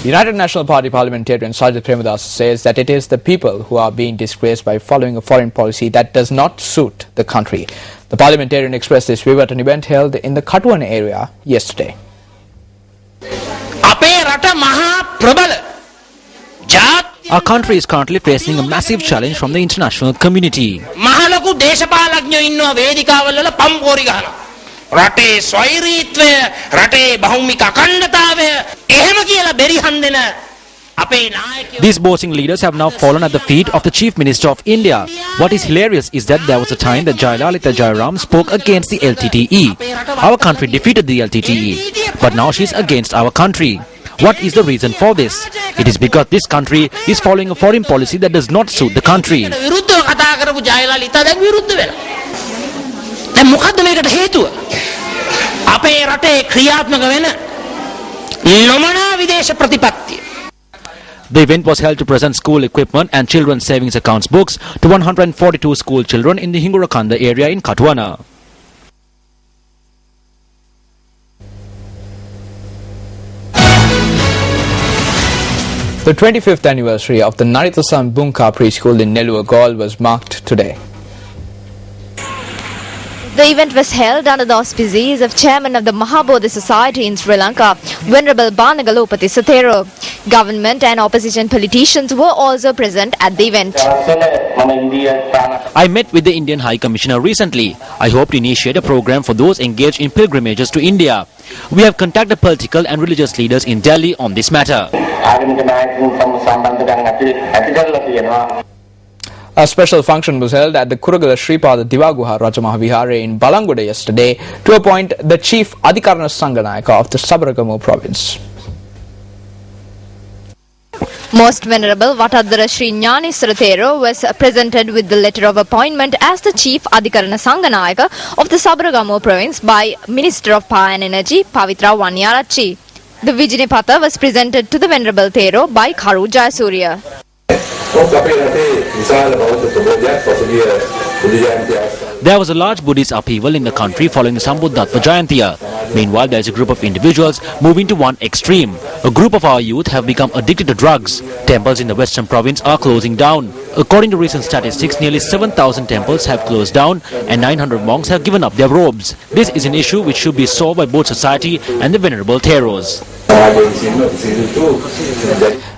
United National Party parliamentarian Sajid Premadas says that it is the people who are being disgraced by following a foreign policy that does not suit the country. The parliamentarian expressed this view at an event held in the Katuwana area yesterday. Our country is currently facing a massive challenge from the international community. These boasting leaders have now fallen at the feet of the Chief Minister of India. What is hilarious is that there was a time that Jayalalitha Jayaram spoke against the LTTE. Our country defeated the LTTE, but now she's against our country. What is the reason for this? It is because this country is following a foreign policy that does not suit the country. The event was held to present school equipment and children's savings accounts books to 142 school children in the Hingurakanda area in Katuwana. The 25th anniversary of the Narithasan Bunka preschool in Nelua Gaul was marked today. The event was held under the auspices of Chairman of the Mahabodhi Society in Sri Lanka, Venerable Banagalopati Sathero. Government and opposition politicians were also present at the event. I met with the Indian High Commissioner recently. I hope to initiate a program for those engaged in pilgrimages to India. We have contacted political and religious leaders in Delhi on this matter. A special function was held at the Kuragala Sripada Divaguha Rajamaha Vihare in Balangoda yesterday to appoint the Chief Adhikarana Sanganayaka of the Sabaragamu province. Most Venerable Vatadara Sri Gnaneshwara Thero was presented with the letter of appointment as the Chief Adhikarana Sanganayaka of the Sabaragamu province by Minister of Power and Energy Pavitra Wanyarachi. The Vijinipata was presented to the Venerable Thero by Karu Jayasuriya. There was a large Buddhist upheaval in the country following the Sambuddhatva Jayantiya. Meanwhile, there is a group of individuals moving to one extreme. A group of our youth have become addicted to drugs. Temples in the western province are closing down. According to recent statistics, nearly 7,000 temples have closed down and 900 monks have given up their robes. This is an issue which should be solved by both society and the Venerable Theros.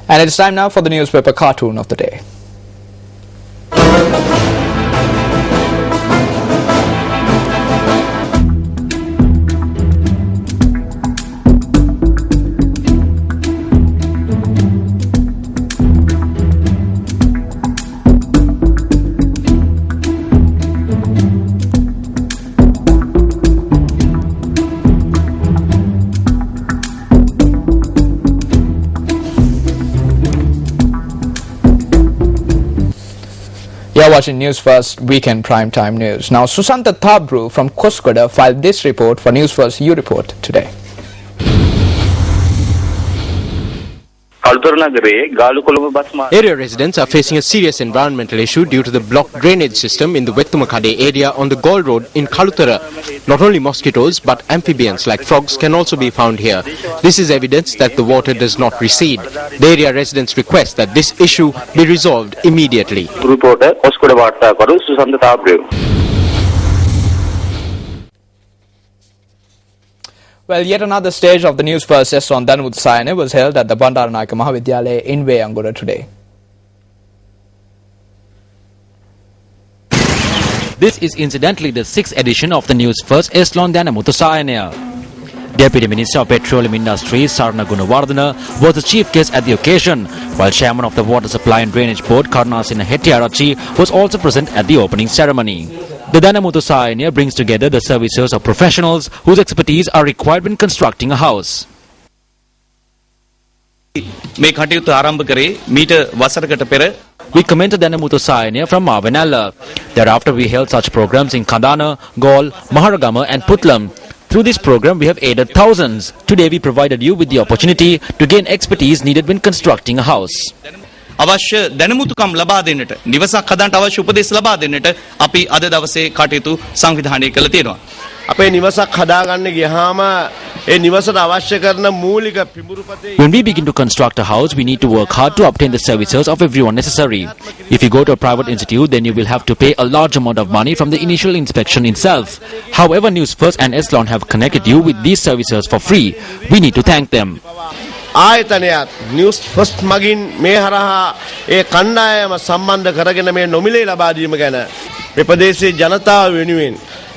And it's time now for the newspaper cartoon of the day. You're watching News First Weekend Primetime News. Now, Susantha Thabru from Koskoda filed this report for News First U Report today. Area residents are facing a serious environmental issue due to the blocked drainage system in the Wettumakade area on the Gaul Road in Kalutara. Not only mosquitoes but amphibians like frogs can also be found here. This is evidence that the water does not recede. The area residents request that this issue be resolved immediately. Reporter Koskoda Varta Karu Susantha Thabru. Well, yet another stage of the News First on Danamuthu Sayane was held at the Bandaranayaka Mahavidyalaya in Veyangoda today. This is incidentally the 6th edition of the News First Eslon Danamuthu Sayane. Deputy Minister of Petroleum Industries Sarna Gunawardana was the chief guest at the occasion, while Chairman of the Water Supply and Drainage Board Karnasina Hettiarachi was also present at the opening ceremony. The Danamuthu Sayane brings together the services of professionals whose expertise are required when constructing a house. We commented Danamuthu Sayane from Mavenalla. Thereafter we held such programs in Kandana, Gaul, Maharagama and Putlam. Through this program we have aided thousands. Today we provided you with the opportunity to gain expertise needed when constructing a house. අවශ්‍ය දැනුමුතුකම් ලබා දෙන්නට නිවසක් හදන්නට අවශ්‍ය උපදෙස් ලබා දෙන්නට අපි අද දවසේ කටයුතු සංවිධානය කළ තියෙනවා. අපේ නිවසක් හදාගන්න ගියාම ඒ නිවසට අවශ්‍ය කරන මූලික පිඹුරුපතේ When we begin to construct a house, we need to work hard to obtain the services of everyone necessary. If you go to a private institute, then you will have to pay a large amount of money from the initial inspection itself. However, News First and Eslon have connected you with these services for free. We need to thank them. ආයතනයත් news first මගින් මේ හරහා ඒ කණ්ඩායම සම්බන්ධ කරගෙන මේ නොමිලේ ලබා දීම ගැන මේ ප්‍රදේශයේ ජනතාව වෙනුවෙන්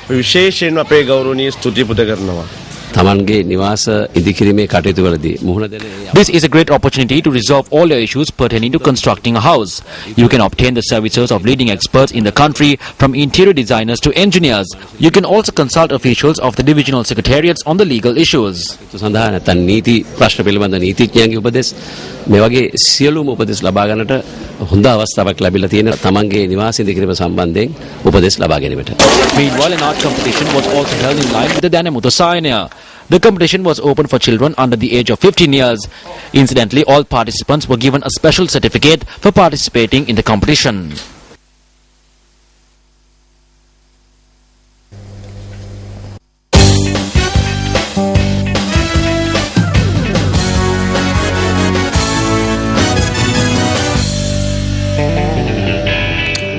විශේෂයෙන්ම අපේ ගෞරවනීය ස්තුති පුද කරනවා. තමන්ගේ නිවාස ඉදිකිරීමේ කටයුතු වලදී මුහුණ දෙන This is a great opportunity to resolve all your issues pertaining to constructing a house. You can obtain the services of leading experts in the country, from interior designers to engineers. You can also consult officials of the divisional secretariats on the legal issues. සඳහා නැත්නම් නීති ප්‍රශ්න පිළිබඳ නීතිඥයන්ගේ උපදෙස් මේ වගේ සියලුම උපදෙස් ලබා ගන්නට හොඳ අවස්ථාවක් ලැබිලා තියෙන තමන්ගේ නිවාස ඉදිකිරීම සම්බන්ධයෙන් උපදෙස් ලබා ගැනීමට. Meanwhile, an art competition was also held in line with the Danemutu Sayana. The competition was open for children under the age of 15 years. Incidentally, all participants were given a special certificate for participating in the competition.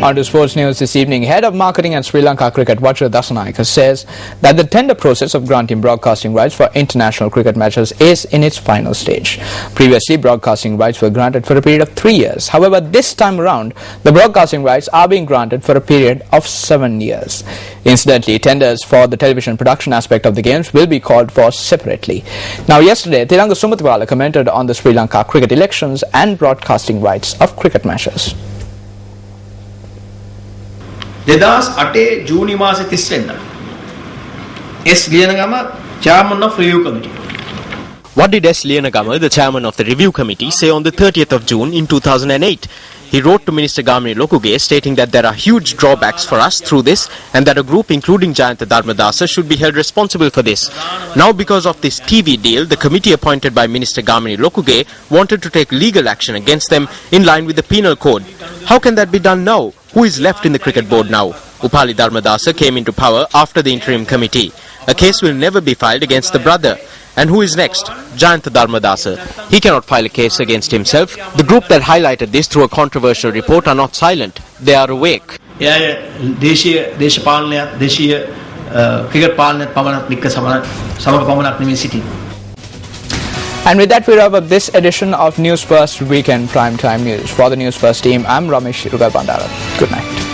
On to sports news this evening. Head of Marketing at Sri Lanka Cricket, Vajra Dasanayake, says that the tender process of granting broadcasting rights for international cricket matches is in its final stage. Previously, broadcasting rights were granted for a period of 3 years. However, this time around, the broadcasting rights are being granted for a period of 7 years. Incidentally, tenders for the television production aspect of the games will be called for separately. Now, yesterday, Tiranga Sumatwala commented on the Sri Lanka cricket elections and broadcasting rights of cricket matches. 2008 ජූනි මාසේ 30 වෙනිදා S ලියනගම chairman of review committee. What did S. Lianagama, the chairman of the review committee, say on the 30th of June in 2008? He wrote to Minister Gamini Lokuge stating that there are huge drawbacks for us through this and that a group including Jayantha Dharmadasa should be held responsible for this. Now, because of this TV deal, the committee appointed by Minister Gamini Lokuge wanted to take legal action against them in line with the penal code. How can that be done now? Who is left in the cricket board now? Upali Dharmadasa came into power after the interim committee. A case will never be filed against the brother. And who is next? Jayantha Dharmadasa. He cannot file a case against himself. The group that highlighted this through a controversial report are not silent. They are awake. And with that, we wrap up this edition of News First Weekend Primetime News. For the News First team, I'm Ramesh Rugal Bandara. Good night.